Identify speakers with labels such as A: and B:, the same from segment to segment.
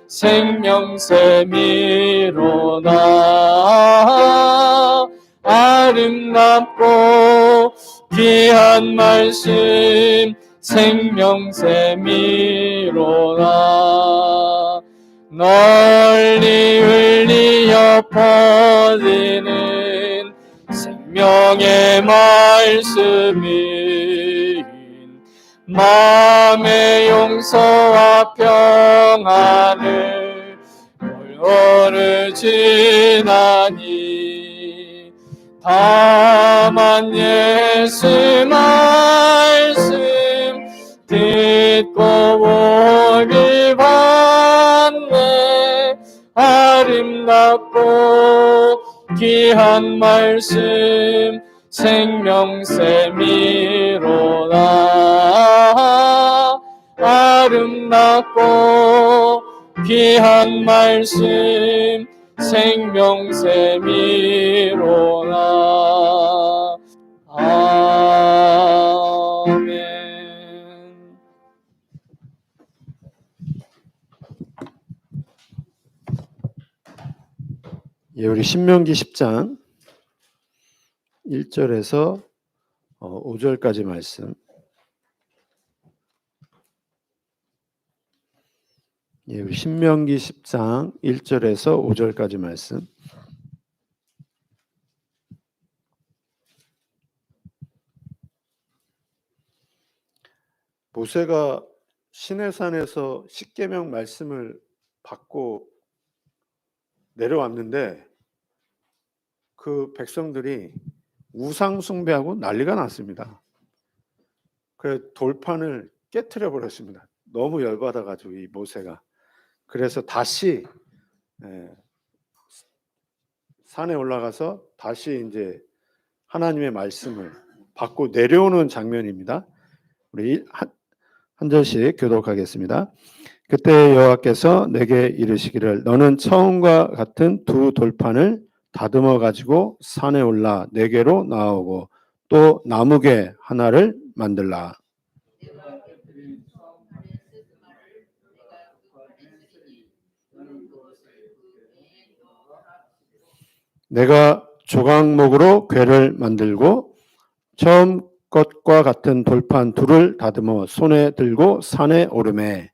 A: 생명샘이로다. 아름답고 귀한 말씀 생명샘이로다. 널리 울리어 퍼지는 생명의 말씀이 마음의 용서와 평안을 골고루 지나니 다만 예수 말씀 듣고 보기 받네. 아름답고 귀한 말씀 생명샘이로다. 아름답고 귀한 말씀 생명샘이로다. 아멘.
B: 예, 우리 신명기 10장 1절에서 5절까지 말씀. 예, 우리 신명기 10장 1절에서 5절까지 말씀. 모세가 시내산에서 십계명 말씀을 받고 내려왔는데 그 백성들이 우상 숭배하고 난리가 났습니다. 그 돌판을 깨트려 버렸습니다. 너무 열받아 가지고 이 모세가. 그래서 다시 산에 올라가서 다시 이제 하나님의 말씀을 받고 내려오는 장면입니다. 우리 한 절씩 교독하겠습니다. 그때 여호와께서 내게 이르시기를 너는 처음과 같은 두 돌판을 다듬어 가지고 산에 올라 내게로 나오고 또 나무개 하나를 만들라. 내가 조각목으로 궤를 만들고 처음 것과 같은 돌판 둘을 다듬어 손에 들고 산에 오르매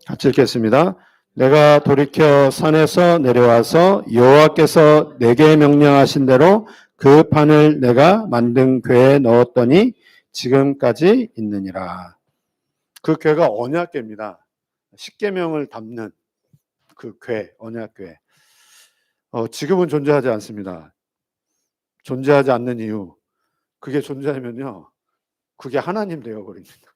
B: 같이 읽겠습니다. 내가 돌이켜 산에서 내려와서 여호와께서 내게 명령하신 대로 그 판을 내가 만든 궤에 넣었더니 지금까지 있느니라. 그 궤가 언약궤입니다. 십계명을 담는 그 궤, 언약궤. 지금은 존재하지 않습니다. 존재하지 않는 이유, 그게 존재하면요, 그게 하나님 되어버립니다.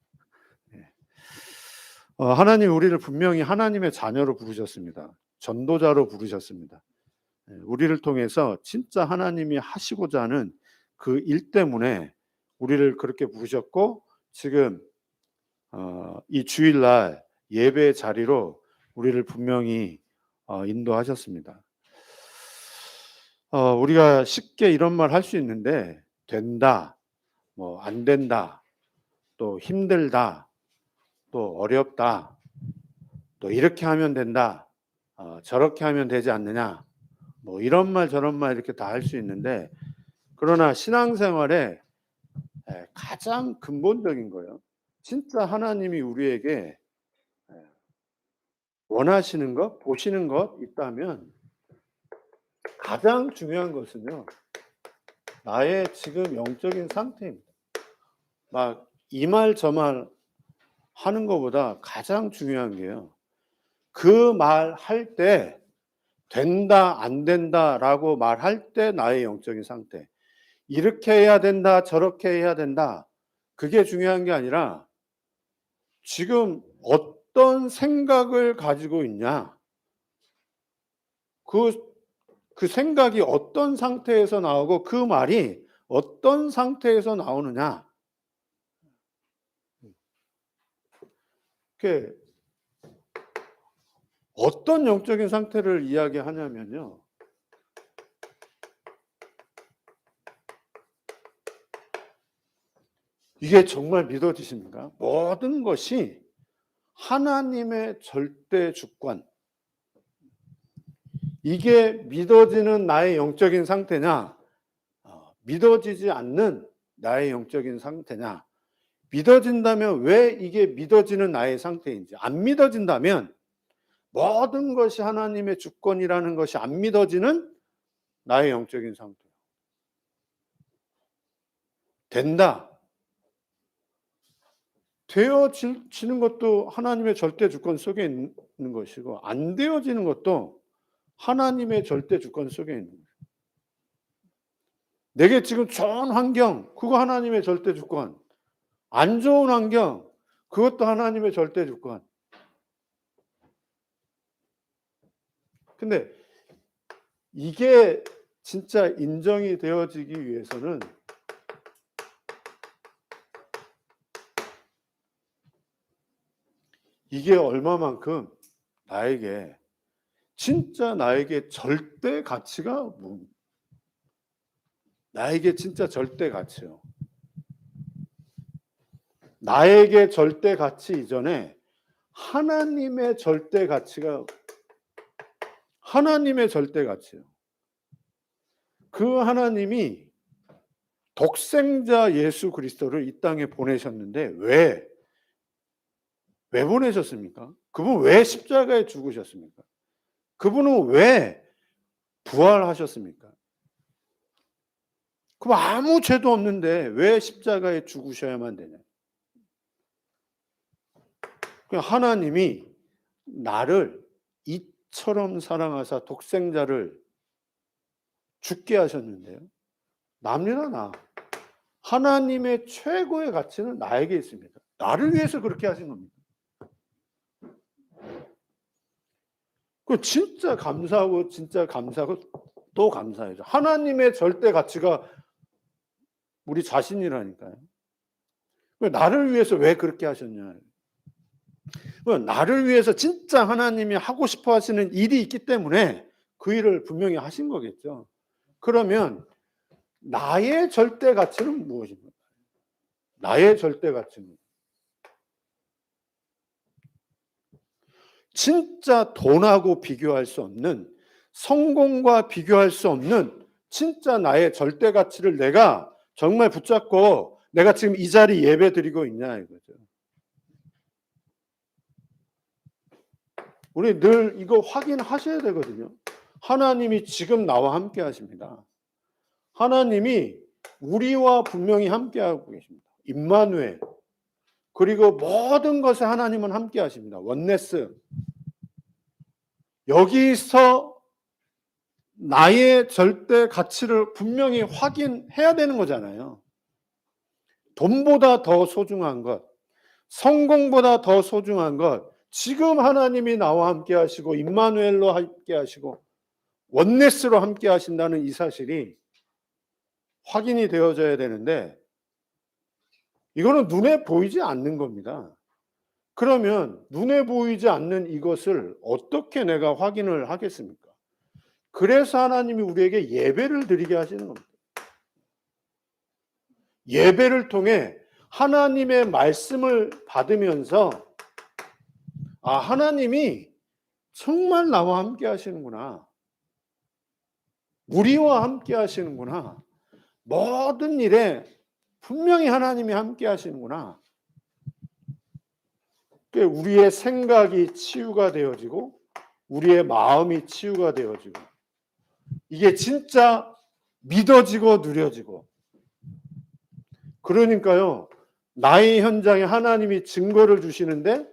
B: 하나님 우리를 분명히 하나님의 자녀로 부르셨습니다. 전도자로 부르셨습니다. 우리를 통해서 진짜 하나님이 하시고자 하는 그 일 때문에 우리를 그렇게 부르셨고 지금 이 주일날 예배의 자리로 우리를 분명히 인도하셨습니다. 우리가 쉽게 이런 말 할 수 있는데 된다, 뭐 안 된다, 또 힘들다, 또 어렵다, 또 이렇게 하면 된다, 저렇게 하면 되지 않느냐, 뭐 이런 말 저런 말 이렇게 다 할 수 있는데 그러나 신앙생활에 가장 근본적인 거예요. 진짜 하나님이 우리에게 원하시는 것, 보시는 것 있다면 가장 중요한 것은요, 나의 지금 영적인 상태입니다. 막 이 말 저 말 하는 것보다 가장 중요한 게요, 그 말 할 때 된다 안 된다라고 말할 때 나의 영적인 상태, 이렇게 해야 된다 저렇게 해야 된다, 그게 중요한 게 아니라 지금 어떤 생각을 가지고 있냐, 그 생각이 어떤 상태에서 나오고 그 말이 어떤 상태에서 나오느냐. 그게 어떤 영적인 상태를 이야기하냐면요, 이게 정말 믿어지십니까? 모든 것이 하나님의 절대 주권, 이게 믿어지는 나의 영적인 상태냐, 믿어지지 않는 나의 영적인 상태냐, 믿어진다면 왜 이게 믿어지는 나의 상태인지, 안 믿어진다면 모든 것이 하나님의 주권이라는 것이 안 믿어지는 나의 영적인 상태. 된다. 되어지는 것도 하나님의 절대 주권 속에 있는 것이고, 안 되어지는 것도 하나님의 절대 주권 속에 있는 거예요. 내게 지금 좋은 환경, 그거 하나님의 절대 주권. 안 좋은 환경, 그것도 하나님의 절대 주권. 근데 이게 진짜 인정이 되어지기 위해서는 이게 얼마만큼 나에게 진짜 나에게 절대 가치가 나에게 진짜 절대 가치요. 나에게 절대 가치 이전에 하나님의 절대 가치가 하나님의 절대 가치요. 그 하나님이 독생자 예수 그리스도를 이 땅에 보내셨는데 왜 보내셨습니까? 그분 왜 십자가에 죽으셨습니까? 그분은 왜 부활하셨습니까? 그럼 아무 죄도 없는데 왜 십자가에 죽으셔야만 되냐? 하나님이 나를 이처럼 사랑하사 독생자를 죽게 하셨는데요. 남이나 나. 하나님의 최고의 가치는 나에게 있습니다. 나를 위해서 그렇게 하신 겁니다. 그 진짜 감사하고 또 감사해요. 하나님의 절대 가치가 우리 자신이라니까요. 나를 위해서 왜 그렇게 하셨냐. 나를 위해서 진짜 하나님이 하고 싶어 하시는 일이 있기 때문에 그 일을 분명히 하신 거겠죠. 그러면 나의 절대 가치는 무엇입니까? 나의 절대 가치는 진짜 돈하고 비교할 수 없는, 성공과 비교할 수 없는 진짜 나의 절대 가치를 내가 정말 붙잡고 내가 지금 이 자리 예배 드리고 있냐 이거죠. 우리 늘 이거 확인하셔야 되거든요. 하나님이 지금 나와 함께 하십니다. 하나님이 우리와 분명히 함께 하고 계십니다. 임마누엘. 그리고 모든 것에 하나님은 함께 하십니다. 원네스. 여기서 나의 절대 가치를 분명히 확인해야 되는 거잖아요. 돈보다 더 소중한 것, 성공보다 더 소중한 것, 지금 하나님이 나와 함께 하시고 임마누엘로 함께 하시고 원네스로 함께 하신다는 이 사실이 확인이 되어져야 되는데 이거는 눈에 보이지 않는 겁니다. 그러면 눈에 보이지 않는 이것을 어떻게 내가 확인을 하겠습니까? 그래서 하나님이 우리에게 예배를 드리게 하시는 겁니다. 예배를 통해 하나님의 말씀을 받으면서 하나님이 정말 나와 함께 하시는구나. 우리와 함께 하시는구나. 모든 일에 분명히 하나님이 함께 하시는구나. 우리의 생각이 치유가 되어지고 우리의 마음이 치유가 되어지고 이게 진짜 믿어지고 누려지고 그러니까요. 나의 현장에 하나님이 증거를 주시는데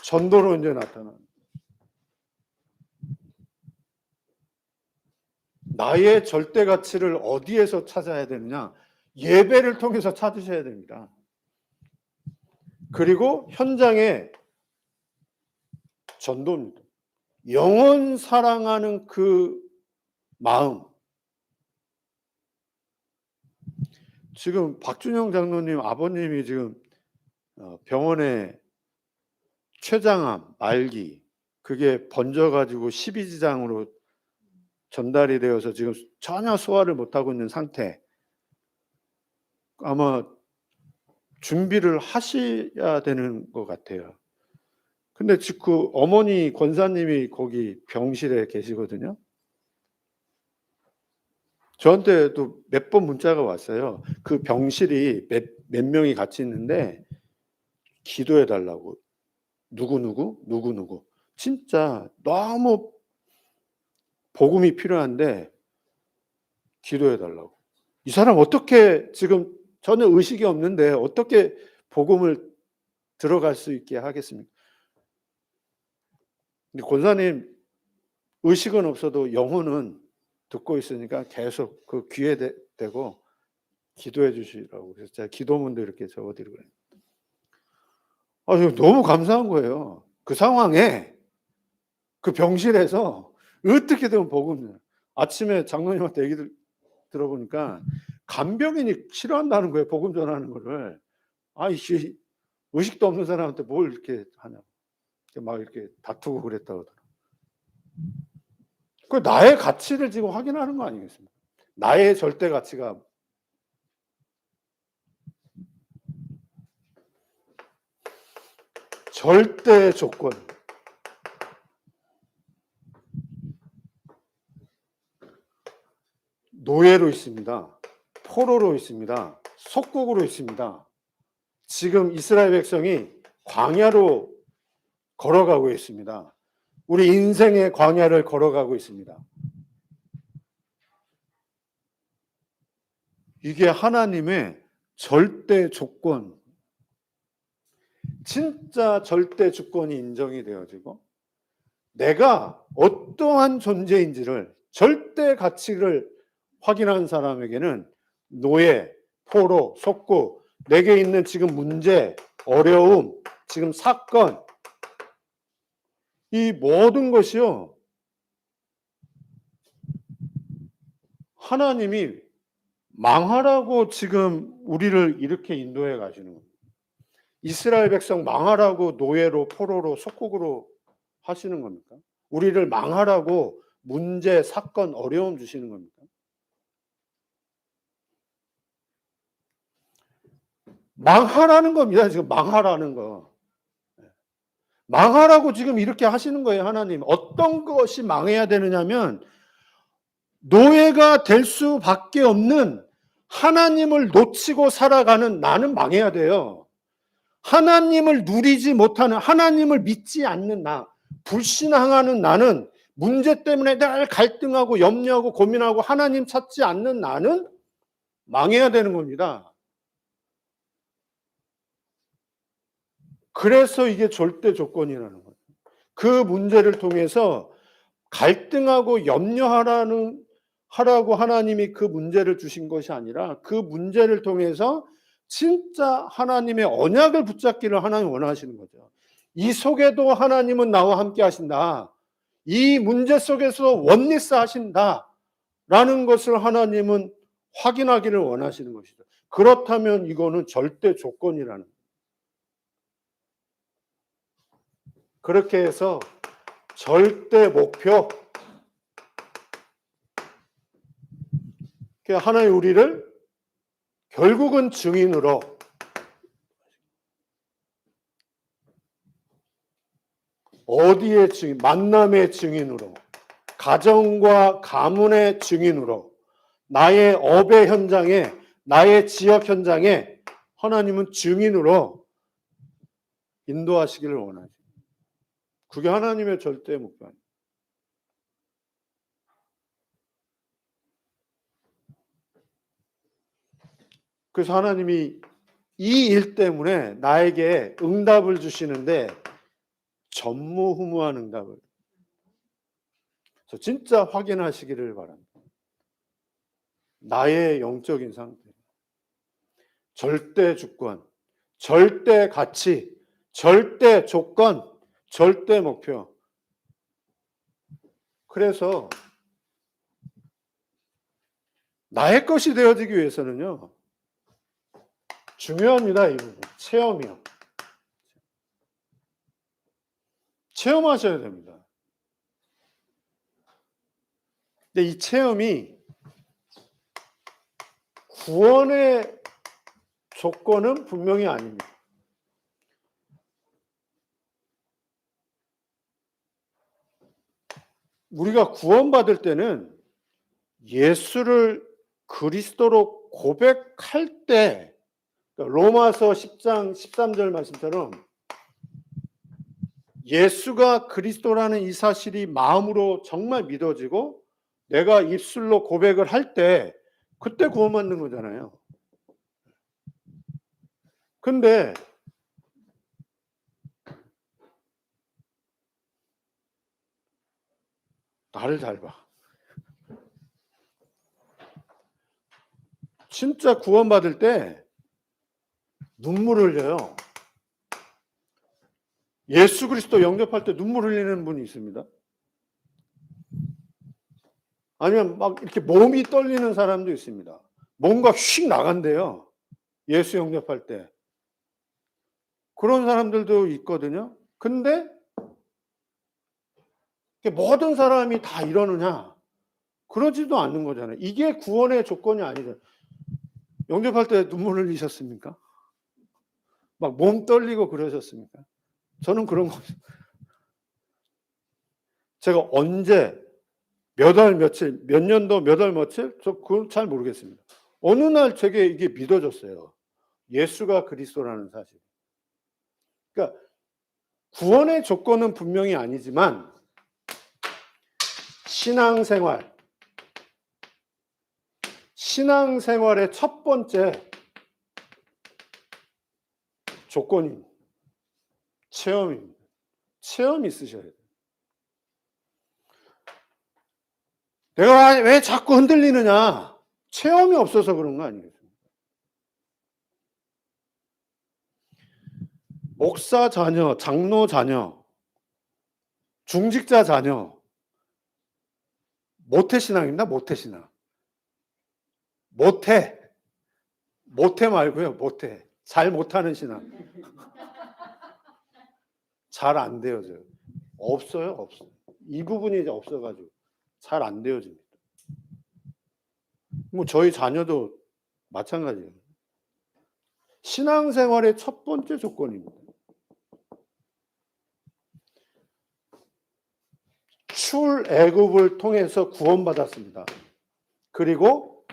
B: 전도로 이제 나타나는 나의 절대 가치를 어디에서 찾아야 되느냐? 예배를 통해서 찾으셔야 됩니다. 그리고 현장에 전도입니다. 영혼 사랑하는 그 마음. 지금 박준영 장로님 아버님이 지금 병원에 췌장암, 말기 그게 번져가지고 12지장으로 전달이 되어서 지금 전혀 소화를 못하고 있는 상태. 아마 준비를 하셔야 되는 것 같아요. 근데 지금 그 어머니 권사님이 거기 병실에 계시거든요. 저한테도 몇 번 문자가 왔어요. 그 병실이 몇 명이 같이 있는데 기도해 달라고. 누구누구. 진짜 너무 복음이 필요한데 기도해 달라고. 이 사람 어떻게 지금 전혀 의식이 없는데 어떻게 복음을 들어갈 수 있게 하겠습니까? 근데 권사님 의식은 없어도 영혼은 듣고 있으니까 계속 그 귀에 대고 기도해 주시라고. 그래서 제가 기도문도 이렇게 적어드리고 그래요. 너무 감사한 거예요. 그 상황에 그 병실에서 어떻게든 복음을. 아침에 장로님한테 얘기 들어보니까 간병인이 싫어한다는 거예요. 복음 전하는 거를. 이게 의식도 없는 사람한테 뭘 이렇게 하냐. 막 이렇게 다투고 그랬다고 하더라고요. 그 나의 가치를 지금 확인하는 거 아니겠습니까? 나의 절대 가치가. 절대 조건. 노예로 있습니다. 포로로 있습니다. 속국으로 있습니다. 지금 이스라엘 백성이 광야로 걸어가고 있습니다. 우리 인생의 광야를 걸어가고 있습니다. 이게 하나님의 절대 조건, 진짜 절대 주권이 인정이 되어지고 내가 어떠한 존재인지를 절대 가치를 확인한 사람에게는 노예, 포로, 속국, 내게 있는 지금 문제, 어려움, 지금 사건, 이 모든 것이요 하나님이 망하라고 지금 우리를 이렇게 인도해 가시는 겁니다. 이스라엘 백성 망하라고 노예로 포로로 속국으로 하시는 겁니까? 우리를 망하라고 문제, 사건, 어려움 주시는 겁니까? 망하라는 겁니다. 지금 망하라는 거. 망하라고 지금 이렇게 하시는 거예요. 하나님. 어떤 것이 망해야 되느냐면 노예가 될 수밖에 없는 하나님을 놓치고 살아가는 나는 망해야 돼요. 하나님을 누리지 못하는, 하나님을 믿지 않는 나, 불신앙하는 나는, 문제 때문에 늘 갈등하고 염려하고 고민하고 하나님 찾지 않는 나는 망해야 되는 겁니다. 그래서 이게 절대 조건이라는 거예요. 그 문제를 통해서 갈등하고 하라고 하나님이 그 문제를 주신 것이 아니라 그 문제를 통해서 진짜 하나님의 언약을 붙잡기를 하나님 원하시는 거죠. 이 속에도 하나님은 나와 함께 하신다. 이 문제 속에서 원리스 하신다. 라는 것을 하나님은 확인하기를 원하시는 것이죠. 그렇다면 이거는 절대 조건이라는 거예요. 그렇게 해서 절대 목표, 하나님 우리를 결국은 증인으로, 어디의 증인? 만남의 증인으로, 가정과 가문의 증인으로, 나의 업의 현장에, 나의 지역 현장에 하나님은 증인으로 인도하시기를 원하죠. 그게 하나님의 절대 목표입니다. 그래서 하나님이 이 일 때문에 나에게 응답을 주시는데 전무후무한 응답을. 그래서 진짜 확인하시기를 바랍니다. 나의 영적인 상태, 절대 주권, 절대 가치, 절대 조건, 절대 목표. 그래서 나의 것이 되어지기 위해서는요, 중요합니다. 이 부분. 체험이요. 체험하셔야 됩니다. 근데 이 체험이 구원의 조건은 분명히 아닙니다. 우리가 구원받을 때는 예수를 그리스도로 고백할 때, 로마서 10장 13절 말씀처럼 예수가 그리스도라는 이 사실이 마음으로 정말 믿어지고 내가 입술로 고백을 할 때 그때 구원받는 거잖아요. 근데 나를 잘 봐. 진짜 구원받을 때 눈물을 흘려요. 예수 그리스도 영접할 때 눈물 흘리는 분이 있습니다. 아니면 막 이렇게 몸이 떨리는 사람도 있습니다. 뭔가 휙 나간대요. 예수 영접할 때. 그런 사람들도 있거든요. 근데 모든 사람이 다 이러느냐? 그러지도 않는 거잖아요. 이게 구원의 조건이 아니잖아요. 영접할 때 눈물 흘리셨습니까? 막 몸 떨리고 그러셨습니까? 저는 그런 거 제가 언제 몇 월 며칠 몇 년도 몇 월 며칠 저 그건 잘 모르겠습니다. 어느 날 제게 이게 믿어졌어요. 예수가 그리스도라는 사실. 그러니까 구원의 조건은 분명히 아니지만 신앙생활의 첫 번째 조건이 체험입니다. 체험이 있으셔야 돼요. 내가 왜 자꾸 흔들리느냐? 체험이 없어서 그런 거 아니겠습니까? 목사 자녀, 장로 자녀, 중직자 자녀, 모태신앙입니다. 모태신앙. 모태 말고요. 모태. 잘 못하는 신앙. 잘 안 되어져요. 없어요. 이 부분이 이제 없어가지고 잘 안 되어집니다. 뭐 저희 자녀도 마찬가지예요. 신앙생활의 첫 번째 조건입니다. 출애굽을 통해서 구원받았습니다. 그리고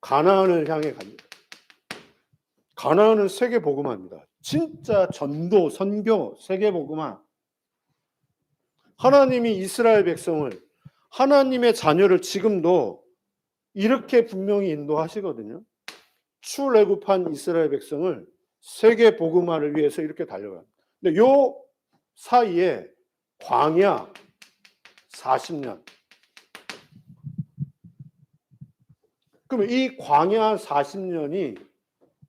B: 가나안을 향해 갑니다. 가나안은 세계 복음화입니다. 진짜 전도, 선교, 세계 복음화. 하나님이 이스라엘 백성을, 하나님의 자녀를 지금도 이렇게 분명히 인도하시거든요. 출애굽한 이스라엘 백성을 세계 복음화를 위해서 이렇게 달려갑니다. 근데 요 사이에 광야 40년. 그러면 이 광야 40년이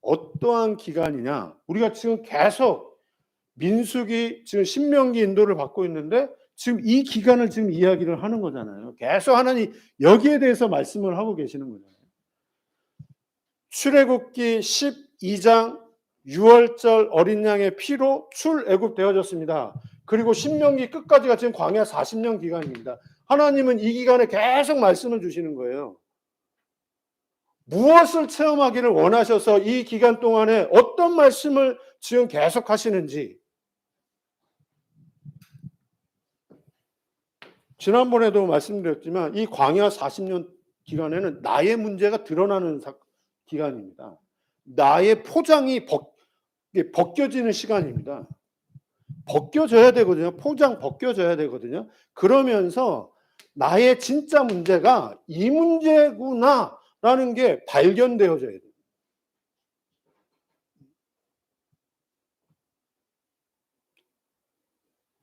B: 어떠한 기간이냐? 우리가 지금 계속 민수기, 지금 신명기 인도를 받고 있는데 지금 이 기간을 지금 이야기를 하는 거잖아요. 계속 하나님 여기에 대해서 말씀을 하고 계시는 거잖아요. 출애굽기 12장 6월절 어린 양의 피로 출애굽되어졌습니다. 그리고 신명기 끝까지가 지금 광야 40년 기간입니다. 하나님은 이 기간에 계속 말씀을 주시는 거예요. 무엇을 체험하기를 원하셔서 이 기간 동안에 어떤 말씀을 지금 계속 하시는지. 지난번에도 말씀드렸지만 이 광야 40년 기간에는 나의 문제가 드러나는 기간입니다. 나의 포장이 벗겨지는 시간입니다. 벗겨져야 되거든요. 포장 벗겨져야 되거든요. 그러면서 나의 진짜 문제가 이 문제구나라는 게 발견되어져야 돼요.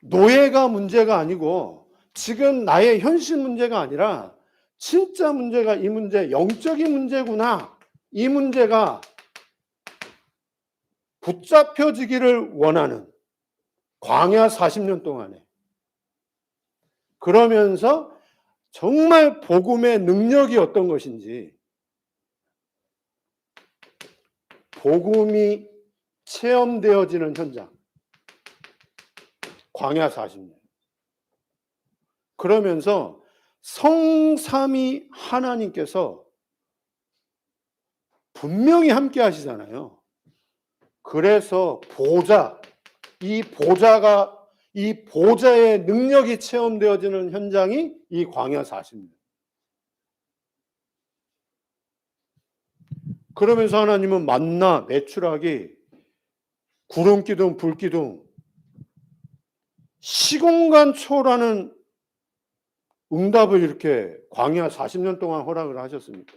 B: 노예가 문제가 아니고 지금 나의 현실 문제가 아니라 진짜 문제가 이 문제, 영적인 문제구나. 이 문제가 붙잡혀지기를 원하는 광야 40년 동안에. 그러면서 정말 복음의 능력이 어떤 것인지, 복음이 체험되어지는 현장. 광야 40년. 그러면서 성삼위 하나님께서 분명히 함께 하시잖아요. 그래서 이 보좌의 능력이 체험되어지는 현장이 이 광야 40년. 그러면서 하나님은 만나, 메추라기, 구름기둥, 불기둥, 시공간 초라는 응답을 이렇게 광야 40년 동안 허락을 하셨습니다.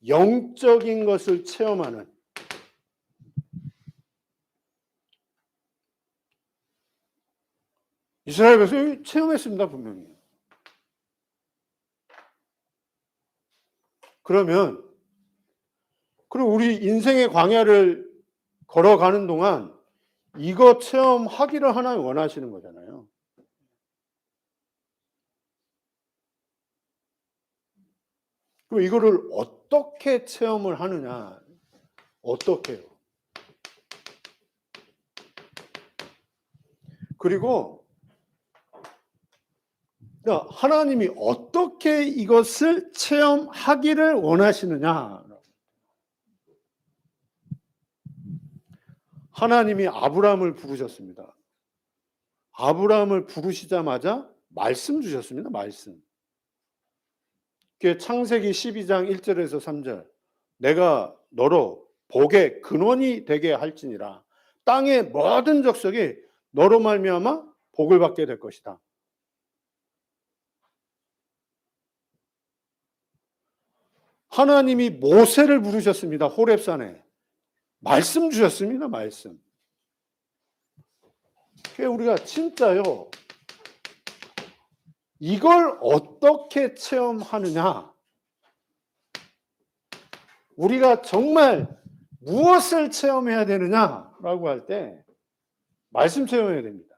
B: 영적인 것을 체험하는, 이스라엘 백성이 체험했습니다, 분명히. 그러면 우리 인생의 광야를 걸어가는 동안 이거 체험하기를 하나님 원하시는 거잖아요. 그럼 이거를 어떻게 체험을 하느냐? 어떻게요? 그리고 하나님이 어떻게 이것을 체험하기를 원하시느냐? 하나님이 아브라함을 부르셨습니다. 아브라함을 부르시자마자 말씀 주셨습니다. 말씀. 그게 창세기 12장 1절에서 3절. 내가 너로 복의 근원이 되게 할지니라. 땅의 모든 족속이 너로 말미암아 복을 받게 될 것이다. 하나님이 모세를 부르셨습니다. 호렙산에. 말씀 주셨습니다. 말씀. 우리가 진짜요. 이걸 어떻게 체험하느냐? 우리가 정말 무엇을 체험해야 되느냐라고 할 때 말씀 체험해야 됩니다.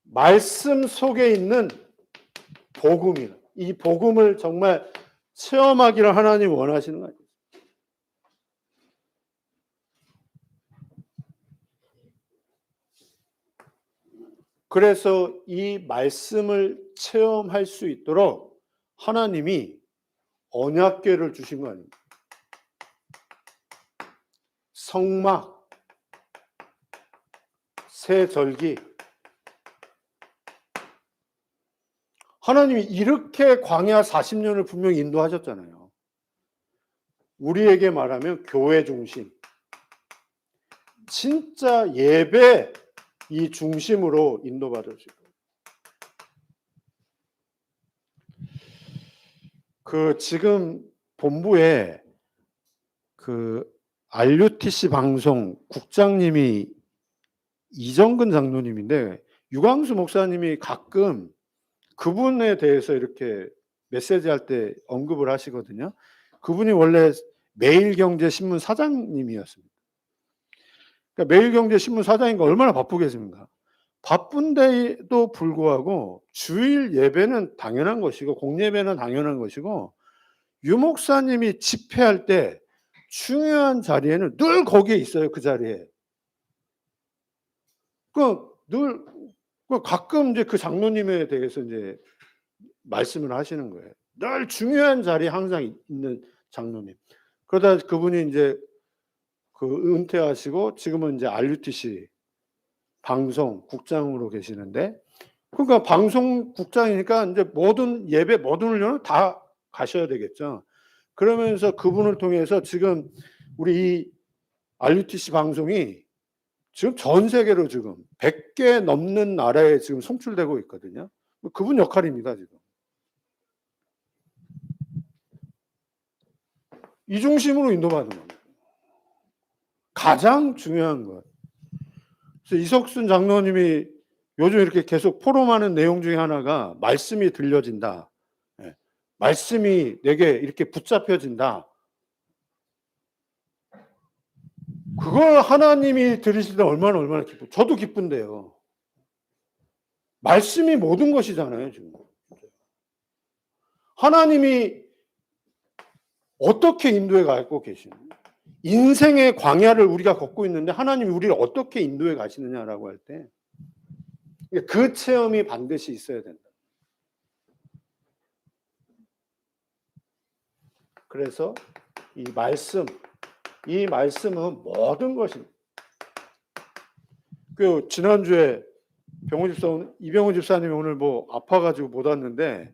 B: 말씀 속에 있는 복음이다. 이 복음을 정말 체험하기를 하나님 원하시는 거예요. 그래서 이 말씀을 체험할 수 있도록 하나님이 언약궤를 주신 거 아닙니까? 성막, 세절기. 하나님이 이렇게 광야 40년을 분명히 인도하셨잖아요. 우리에게 말하면 교회 중심. 진짜 예배 이 중심으로 인도받으시고. 지금 본부에 RUTC 방송 국장님이 이정근 장로님인데 유광수 목사님이 가끔 그분에 대해서 이렇게 메시지할 때 언급을 하시거든요. 그분이 원래 매일경제신문 사장님이었습니다. 그러니까 매일경제신문 사장인가 얼마나 바쁘겠습니까? 바쁜데도 불구하고 주일 예배는 당연한 것이고 공예배는 당연한 것이고 유 목사님이 집회할 때 중요한 자리에는 늘 거기에 있어요. 그 자리에. 늘 가끔 이제 그 장로님에 대해서 이제 말씀을 하시는 거예요. 늘 중요한 자리에 항상 있는 장로님. 그러다 그분이 이제 은퇴하시고 지금은 이제 RUTC 방송 국장으로 계시는데, 그러니까 방송 국장이니까 이제 모든 예배, 모든 훈련을 다 가셔야 되겠죠. 그러면서 그분을 통해서 지금 우리 이 RUTC 방송이 지금 전 세계로 지금 100개 넘는 나라에 지금 송출되고 있거든요. 그분 역할입니다, 지금. 이 중심으로 인도받는 겁니다. 가장 중요한 것. 그래서 이석순 장로님이 요즘 이렇게 계속 포럼하는 내용 중에 하나가 말씀이 들려진다. 말씀이 내게 이렇게 붙잡혀진다. 그걸 하나님이 들으실 때 얼마나 기쁘. 저도 기쁜데요. 말씀이 모든 것이잖아요, 지금. 하나님이 어떻게 인도해 가고 계시는 인생의 광야를 우리가 걷고 있는데 하나님이 우리를 어떻게 인도해 가시느냐라고 할 때 그 체험이 반드시 있어야 된다. 그래서 이 말씀, 이 말씀은 모든 것입니다. 그 지난주에 이병훈 집사님이 오늘 뭐 아파가지고 못 왔는데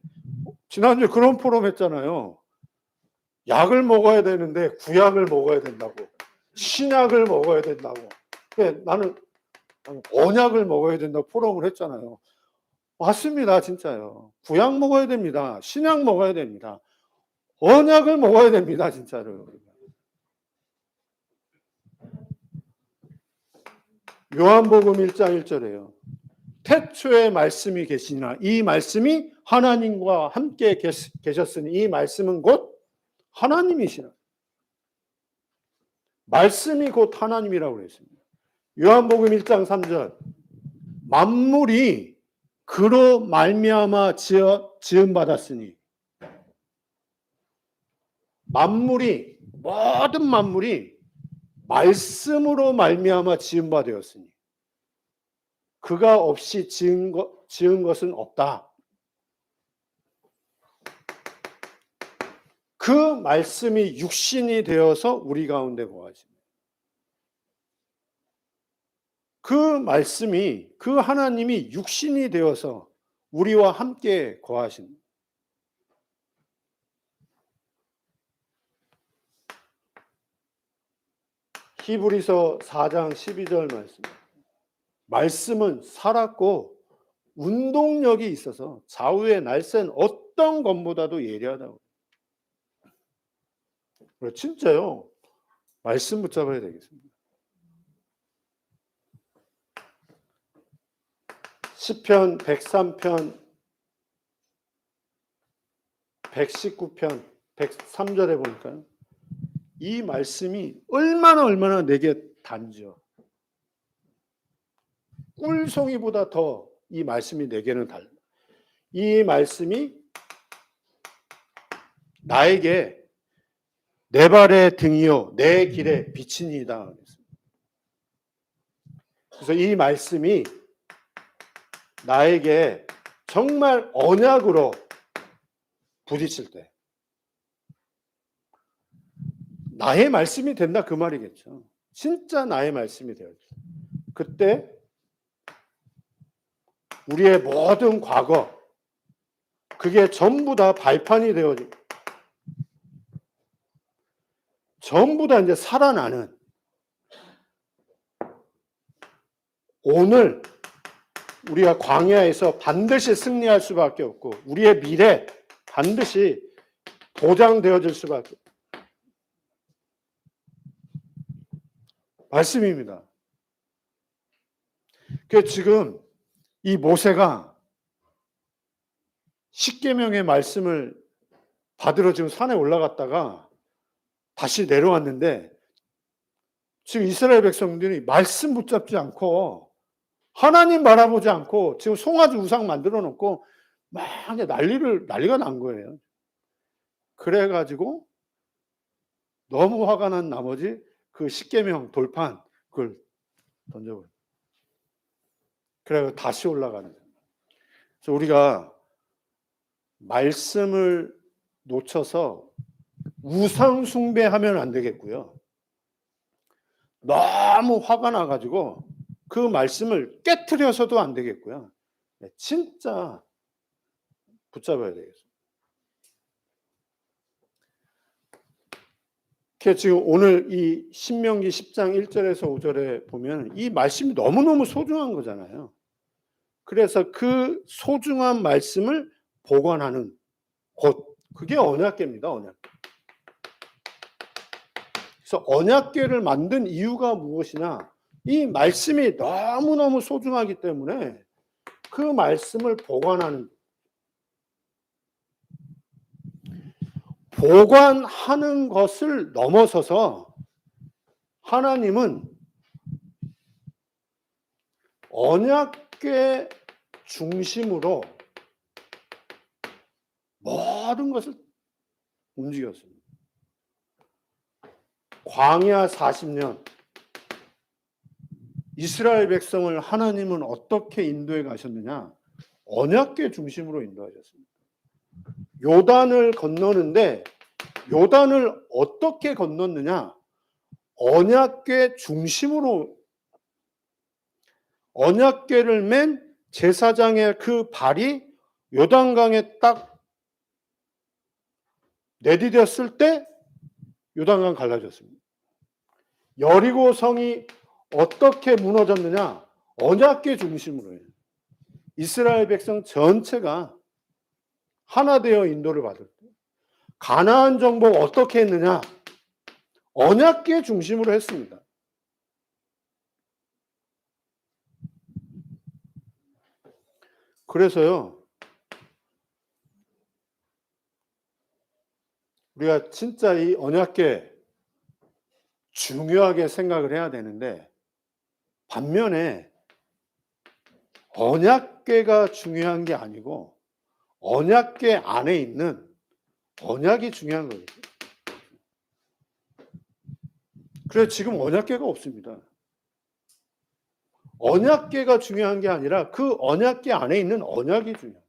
B: 지난주에 그런 포럼 했잖아요. 약을 먹어야 되는데 구약을 먹어야 된다고, 신약을 먹어야 된다고. 나는 언약을 먹어야 된다고 포럼을 했잖아요. 맞습니다, 진짜요. 구약 먹어야 됩니다. 신약 먹어야 됩니다. 언약을 먹어야 됩니다, 진짜로. 요한복음 1장 1절에요. 태초에 말씀이 계시나 이 말씀이 하나님과 함께 계셨으니 이 말씀은 곧 하나님이시라. 말씀이 곧 하나님이라고 그랬습니다. 요한복음 1장 3절. 만물이 그로 말미암아 지음 받았으니, 모든 만물이 말씀으로 말미암아 지음 받았으니 그가 없이 지은 것은 없다. 그 말씀이 육신이 되어서 우리 가운데 거하십니다. 그 말씀이, 그 하나님이 육신이 되어서 우리와 함께 거하십니다. 히브리서 4장 12절 말씀. 말씀은 살았고 운동력이 있어서 좌우의 날쌘 어떤 것보다도 예리하다고. 진짜요. 말씀 붙잡아야 되겠습니다. 시편 103편 119편 103절에 보니까요. 이 말씀이 얼마나 내게 단지요. 꿀송이보다 더 이 말씀이 내게는 달라. 이 말씀이 나에게 내 발의 등이요 내 길의 빛이니이다. 그래서 이 말씀이 나에게 정말 언약으로 부딪힐 때 나의 말씀이 된다 그 말이겠죠. 진짜 나의 말씀이 되어요. 그때 우리의 모든 과거 그게 전부 다 발판이 되어지고 전부 다 이제 살아나는 오늘 우리가 광야에서 반드시 승리할 수밖에 없고 우리의 미래 반드시 보장되어질 수밖에 없고 말씀입니다. 그래서 지금 이 모세가 십계명의 말씀을 받으러 지금 산에 올라갔다가 다시 내려왔는데 지금 이스라엘 백성들이 말씀 붙잡지 않고 하나님 바라보지 않고 지금 송아지 우상 만들어 놓고 막 난리가 난 거예요. 그래가지고 너무 화가 난 나머지 그 십계명 돌판 그걸 던져버려요. 그래서 다시 올라가는 거예요. 그래서 우리가 말씀을 놓쳐서 우상 숭배하면 안 되겠고요. 너무 화가 나가지고 그 말씀을 깨트려서도 안 되겠고요. 진짜 붙잡아야 되겠습니다. 지금 오늘 이 신명기 10장 1절에서 5절에 보면 이 말씀이 너무너무 소중한 거잖아요. 그래서 그 소중한 말씀을 보관하는 곳, 그게 언약궤입니다. 언약궤. 그래서 언약궤를 만든 이유가 무엇이냐? 이 말씀이 너무너무 소중하기 때문에 그 말씀을 보관하는 것을 넘어서서 하나님은 언약궤 중심으로 모든 것을 움직였습니다. 광야 40년 이스라엘 백성을 하나님은 어떻게 인도해 가셨느냐? 언약궤 중심으로 인도하셨습니다. 요단을 건너는데 요단을 어떻게 건넜느냐? 언약궤 중심으로 언약궤를 맨 제사장의 그 발이 요단강에 딱 내디뎠을 때 요단강 갈라졌습니다. 여리고 성이 어떻게 무너졌느냐? 언약궤 중심으로 해요. 이스라엘 백성 전체가 하나 되어 인도를 받을 때 가나안 정복 어떻게 했느냐? 언약궤 중심으로 했습니다. 그래서요, 우리가 진짜 이 언약궤 중요하게 생각을 해야 되는데, 반면에 언약궤가 중요한 게 아니고 언약궤 안에 있는 언약이 중요한 거예요. 그래서 지금 언약궤가 없습니다. 언약궤가 중요한 게 아니라 그 언약궤 안에 있는 언약이 중요해요.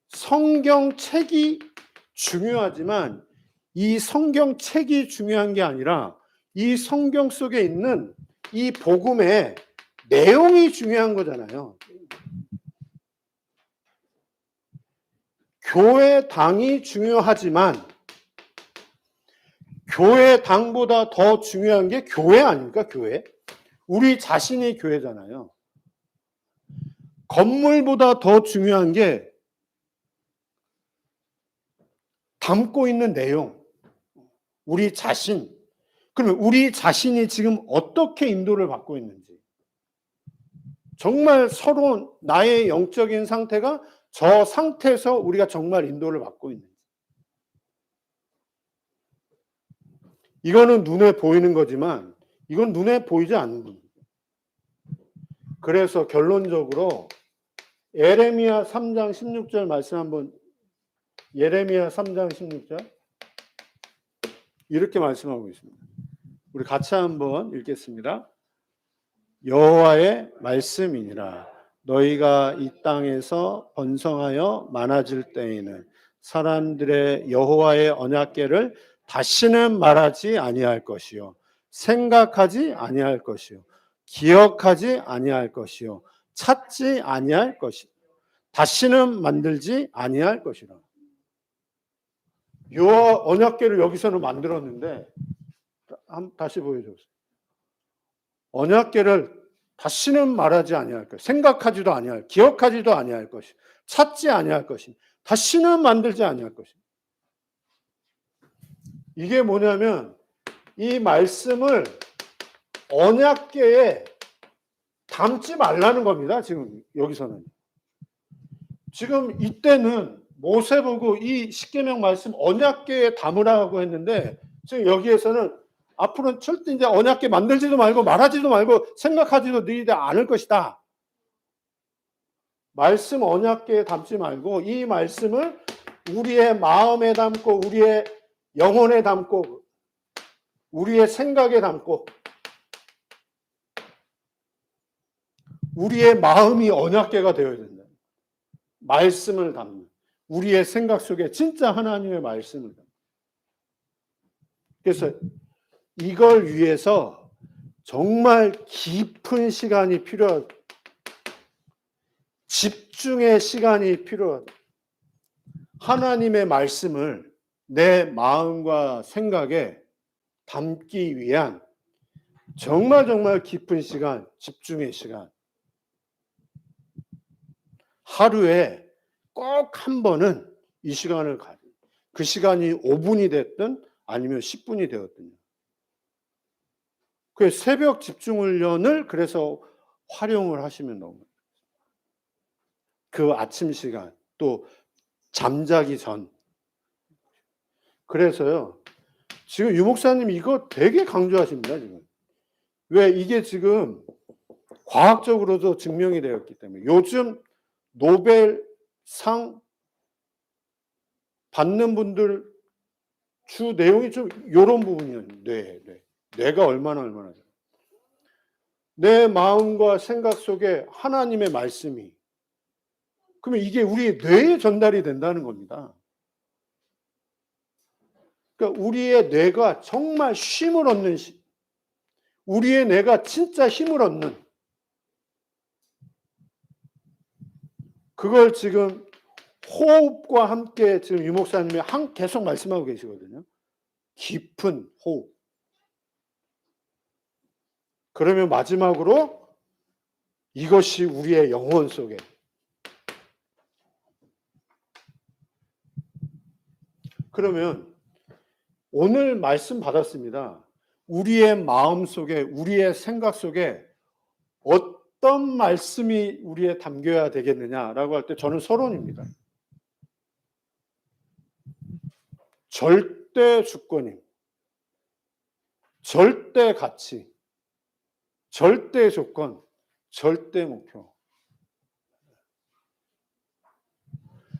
B: 성경책이 중요하지만 이 성경책이 중요한 게 아니라 이 성경 속에 있는 이 복음의 내용이 중요한 거잖아요. 교회 당이 중요하지만 교회 당보다 더 중요한 게 교회 아닙니까? 교회. 우리 자신이 교회잖아요. 건물보다 더 중요한 게 담고 있는 내용. 우리 자신. 그러면 우리 자신이 지금 어떻게 인도를 받고 있는지. 정말 서로 나의 영적인 상태가 저 상태에서 우리가 정말 인도를 받고 있는지. 이거는 눈에 보이는 거지만 이건 눈에 보이지 않는 겁니다. 그래서 결론적으로 예레미야 3장 16절 말씀 한번, 예레미야 3장 16절 이렇게 말씀하고 있습니다. 우리 같이 한번 읽겠습니다. 여호와의 말씀이니라. 너희가 이 땅에서 번성하여 많아질 때에는 사람들의 여호와의 언약궤를 다시는 말하지 아니할 것이요, 생각하지 아니할 것이요, 기억하지 아니할 것이요, 찾지 아니할 것이요, 다시는 만들지 아니할 것이라. 여호와 언약궤를 여기서는 만들었는데 다시 보여주세요. 언약궤를 다시는 말하지 아니할 것, 생각하지도 아니할, 기억하지도 아니할 것이, 찾지 아니할 것이, 다시는 만들지 아니할 것이. 이게 뭐냐면 이 말씀을 언약궤에 담지 말라는 겁니다. 지금 여기서는. 지금 이때는 모세 보고 이 십계명 말씀 언약궤에 담으라고 했는데 지금 여기에서는 앞으로는 절대 이제 언약궤 만들지도 말고 말하지도 말고 생각하지도 너희들 않을 것이다. 말씀 언약궤에 담지 말고 이 말씀을 우리의 마음에 담고 우리의 영혼에 담고 우리의 생각에 담고 우리의 마음이 언약궤가 되어야 된다. 말씀을 담는 우리의 생각 속에 진짜 하나님의 말씀을 담는. 그래서 이걸 위해서 정말 깊은 시간이 필요하다. 집중의 시간이 필요하다. 하나님의 말씀을 내 마음과 생각에 담기 위한 정말 깊은 시간, 집중의 시간. 하루에 꼭 한 번은 이 시간을 가져. 그 시간이 5분이 됐든 아니면 10분이 되었든. 그 새벽 집중훈련을 그래서 활용을 하시면 너무. 그 아침 시간, 또 잠자기 전. 그래서요, 지금 유 목사님 이거 되게 강조하십니다, 지금. 왜? 이게 지금 과학적으로도 증명이 되었기 때문에. 요즘 노벨상 받는 분들 주 내용이 좀 이런 부분이에요. 뇌가 얼마나. 내 마음과 생각 속에 하나님의 말씀이. 그러면 이게 우리 뇌에 전달이 된다는 겁니다. 그러니까 우리의 뇌가 정말 쉼을 얻는 우리의 뇌가 진짜 힘을 얻는, 그걸 지금 호흡과 함께 지금 유 목사님이 계속 말씀하고 계시거든요. 깊은 호흡. 그러면 마지막으로 이것이 우리의 영혼 속에, 그러면 오늘 말씀 받았습니다. 우리의 마음 속에, 우리의 생각 속에 어떤 말씀이 우리에 담겨야 되겠느냐라고 할 때 저는 서론입니다. 절대 주권임, 절대 가치, 절대 조건, 절대 목표.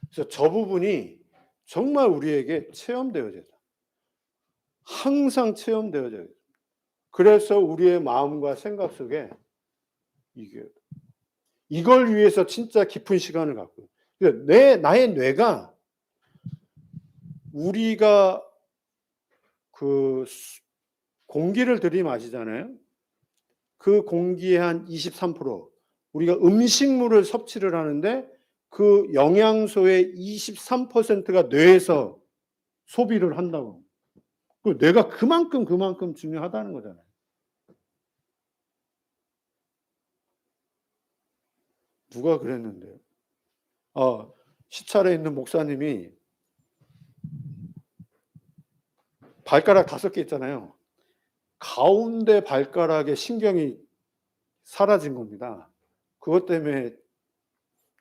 B: 그래서 저 부분이 정말 우리에게 체험되어져야 돼요. 항상 체험되어져야 돼요. 그래서 우리의 마음과 생각 속에 이걸 위해서 진짜 깊은 시간을 갖고, 나의 뇌가, 우리가 그 공기를 들이마시잖아요. 그 공기의 한 23%, 우리가 음식물을 섭취를 하는데 그 영양소의 23%가 뇌에서 소비를 한다고. 그 뇌가 그만큼 중요하다는 거잖아요. 누가 그랬는데요? 시찰에 있는 목사님이 발가락 5개 있잖아요. 가운데 발가락에 신경이 사라진 겁니다. 그것 때문에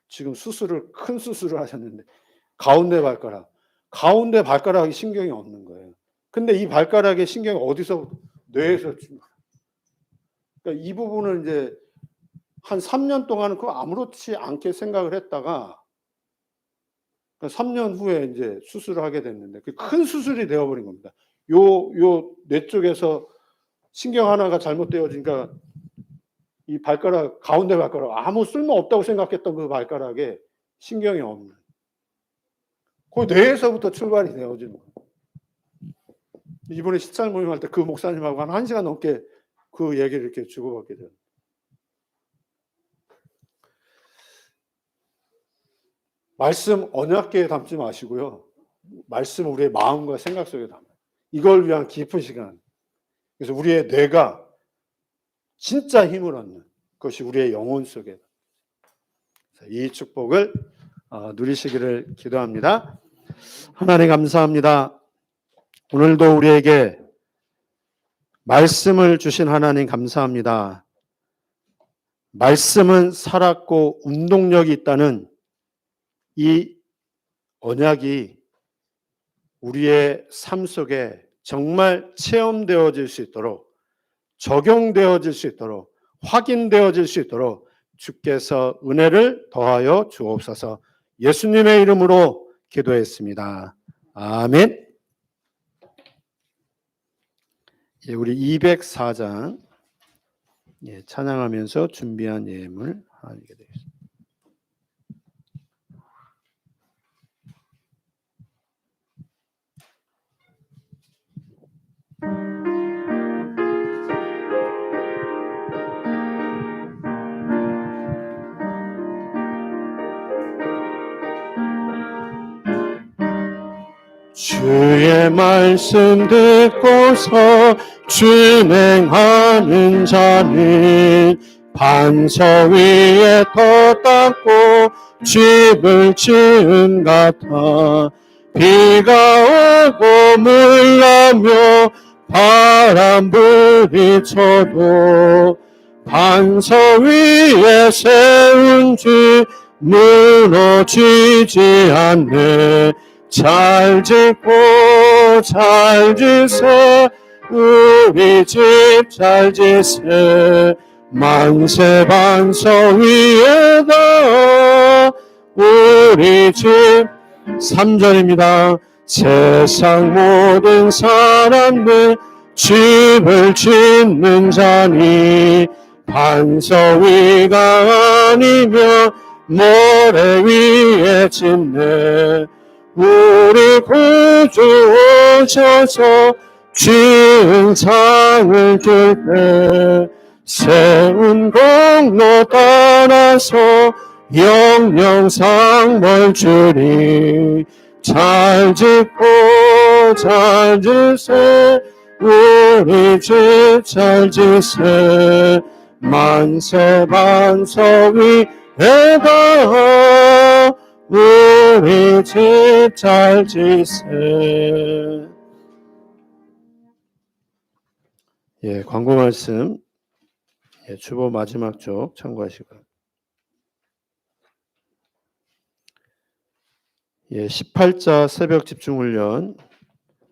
B: 지금 큰 수술을 하셨는데, 가운데 발가락에 신경이 없는 거예요. 근데 이 발가락에 신경이 어디서? 뇌에서. 그러니까 이 부분을 이제 한 3년 동안은 그거 아무렇지 않게 생각을 했다가 3년 후에 이제 수술을 하게 됐는데 큰 수술이 되어버린 겁니다. 요 뇌 쪽에서 신경 하나가 잘못되어지니까 이 발가락, 가운데 발가락, 아무 쓸모 없다고 생각했던 그 발가락에 신경이 없는, 그 뇌에서부터 출발이 되어지는 거예요. 이번에 시찰 모임할 때 그 목사님하고 한 1시간 넘게 그 얘기를 이렇게 주고받게 돼요. 말씀 언약궤에 담지 마시고요. 말씀 우리의 마음과 생각 속에 담아요. 이걸 위한 깊은 시간. 그래서 우리의 뇌가 진짜 힘을 얻는 것이 우리의 영혼 속에, 이 축복을 누리시기를 기도합니다. 하나님 감사합니다. 오늘도 우리에게 말씀을 주신 하나님 감사합니다. 말씀은 살았고 운동력이 있다는 이 언약이 우리의 삶 속에 정말 체험되어질 수 있도록, 적용되어질 수 있도록, 확인되어질 수 있도록 주께서 은혜를 더하여 주옵소서. 예수님의 이름으로 기도했습니다. 아멘. 우리 204장 찬양하면서 준비한 예물 하게 되겠습니다. 주의 말씀 듣고서 준행하는 자는 반석 위에 터 닦고 집을 지은 같아. 비가 오고 물 나며 바람 부딪혀도 반석 위에 세운 집 무너지지 않네. 잘 짓고 잘 지세 우리 집 잘 지세. 만세 반석 위에다 우리 집. 3절입니다. 세상 모든 사람들 집을 짓는 자니 반석 위가 아니면 모래 위에 짓네. 우리 구주 오셔서 진상을 줄 때 세운 공로 떠나서 영영상 뭘 주리 잘 짓고 잘 지세 우리 집 잘 지세 만세 반석 위에다 우리 집 잘 지세. 예, 광고 말씀 주보 마지막 쪽 참고하시고요. 18자 새벽 집중훈련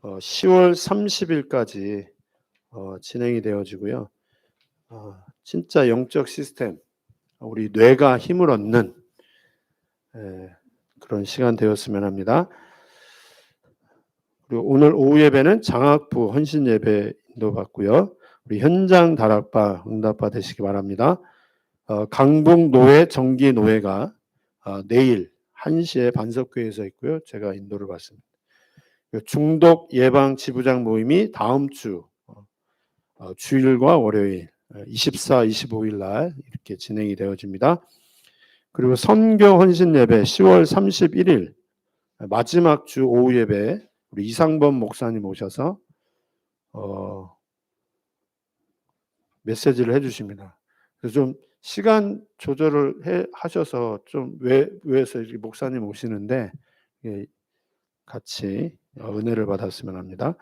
B: 10월 30일까지 진행이 되어지고요. 진짜 영적 시스템, 우리 뇌가 힘을 얻는 그런 시간 되었으면 합니다. 그리고 오늘 오후 예배는 장학부 헌신 예배 인도받고요. 우리 현장 다락방 응답바 되시기 바랍니다. 강북노회 정기노회가 내일 1시에 반석교회에서 있고요. 제가 인도를 받습니다. 중독 예방 지부장 모임이 다음 주 주일과 월요일 24, 25일 날 이렇게 진행이 되어집니다. 그리고 선교 헌신 예배 10월 31일 마지막 주 오후 예배 우리 이상범 목사님 오셔서 메시지를 해주십니다. 그래서 좀 시간 조절을 하셔서 좀 외에서 이렇게 목사님 오시는데 같이 은혜를 받았으면 합니다.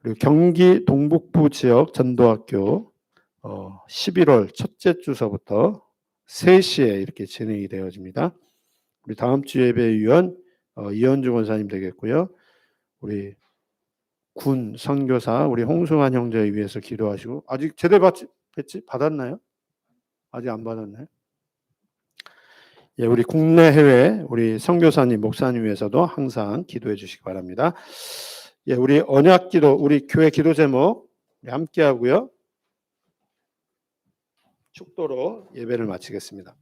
B: 그리고 경기 동북부 지역 전도학교 11월 첫째 주서부터 3시에 이렇게 진행이 되어집니다. 우리 다음 주 예배위원 이현주 권사님 되겠고요. 우리 군 선교사 우리 홍승환 형제 위해서 기도하시고 아직 제대 받았나요? 아직 안 받았나요? 예, 우리 국내 해외 우리 선교사님 목사님 위해서도 항상 기도해 주시기 바랍니다. 예, 우리 언약 기도 우리 교회 기도 제목 함께 하고요. 축도로 예배를 마치겠습니다.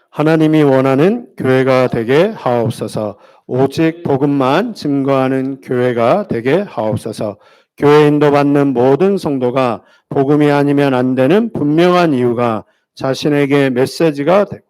B: 하나님이 원하는 교회가 되게 하옵소서. 오직 복음만 증거하는 교회가 되게 하옵소서. 교회 인도받는 모든 성도가 복음이 아니면 안 되는 분명한 이유가 자신에게 메시지가 되고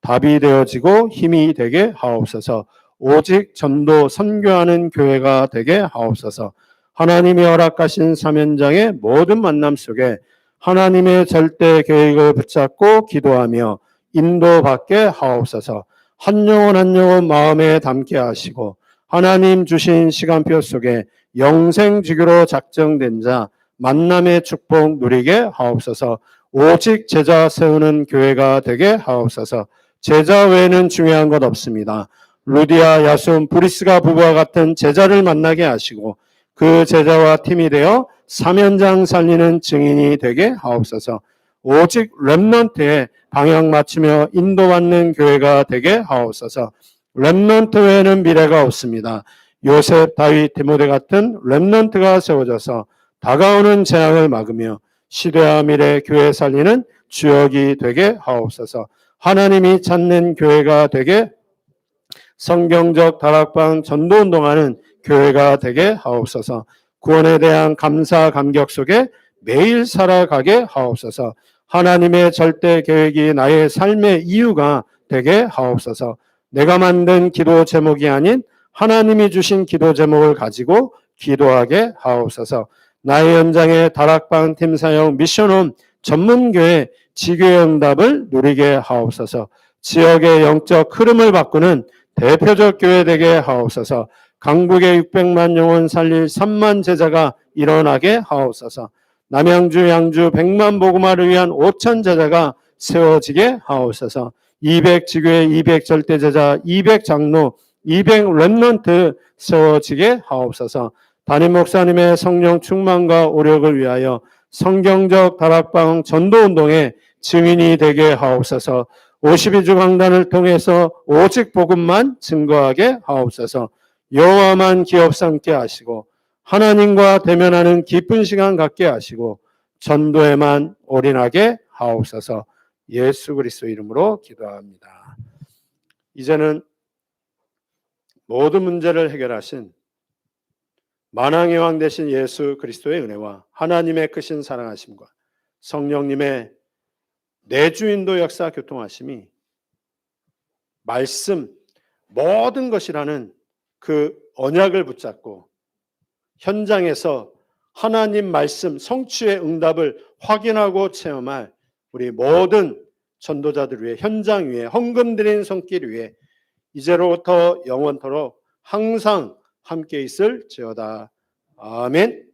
B: 답이 되어지고 힘이 되게 하옵소서. 오직 전도 선교하는 교회가 되게 하옵소서. 하나님이 허락하신 사면장의 모든 만남 속에 하나님의 절대 계획을 붙잡고 기도하며 인도받게 하옵소서. 한 영혼 한 영혼 마음에 담게 하시고 하나님 주신 시간표 속에 영생지교로 작정된 자 만남의 축복 누리게 하옵소서. 오직 제자 세우는 교회가 되게 하옵소서. 제자 외에는 중요한 것 없습니다. 루디아, 야손, 브리스가 부부와 같은 제자를 만나게 하시고 그 제자와 팀이 되어 사면장 살리는 증인이 되게 하옵소서. 오직 렘넌트에 방향 맞추며 인도받는 교회가 되게 하옵소서. 렘넌트 외에는 미래가 없습니다. 요셉, 다윗, 디모데 같은 렘넌트가 세워져서 다가오는 재앙을 막으며 시대와 미래 교회 살리는 주역이 되게 하옵소서. 하나님이 찾는 교회가 되게 성경적 다락방 전도운동하는 교회가 되게 하옵소서. 구원에 대한 감사 감격 속에 매일 살아가게 하옵소서. 하나님의 절대 계획이 나의 삶의 이유가 되게 하옵소서. 내가 만든 기도 제목이 아닌 하나님이 주신 기도 제목을 가지고 기도하게 하옵소서. 나의 현장의 다락방 팀 사역 미션홈 전문교회 지교의 응답을 누리게 하옵소서. 지역의 영적 흐름을 바꾸는 대표적 교회 되게 하옵소서. 강북의 600만 영혼 살릴 3만 제자가 일어나게 하옵소서. 남양주, 양주 100만 복음화를 위한 5천 제자가 세워지게 하옵소서. 200 지교회, 200 절대 제자, 200 장로, 200 렘넌트 세워지게 하옵소서. 담임 목사님의 성령 충만과 오력을 위하여 성경적 다락방 전도운동의 증인이 되게 하옵소서. 52주 강단을 통해서 오직 복음만 증거하게 하옵소서. 여호와만 기업 삼게 하시고 하나님과 대면하는 기쁜 시간 갖게 하시고 전도에만 올인하게 하옵소서. 예수 그리스도 이름으로 기도합니다. 이제는 모든 문제를 해결하신 만왕의 왕 되신 예수 그리스도의 은혜와 하나님의 크신 사랑하심과 성령님의 내주인도 역사 교통하심이 말씀 모든 것이라는 그 언약을 붙잡고 현장에서 하나님 말씀 성취의 응답을 확인하고 체험할 우리 모든 전도자들 위해 현장 위에 헌금 드린 손길 위에 이제로부터 영원토록 항상 함께 있을지어다. 아멘.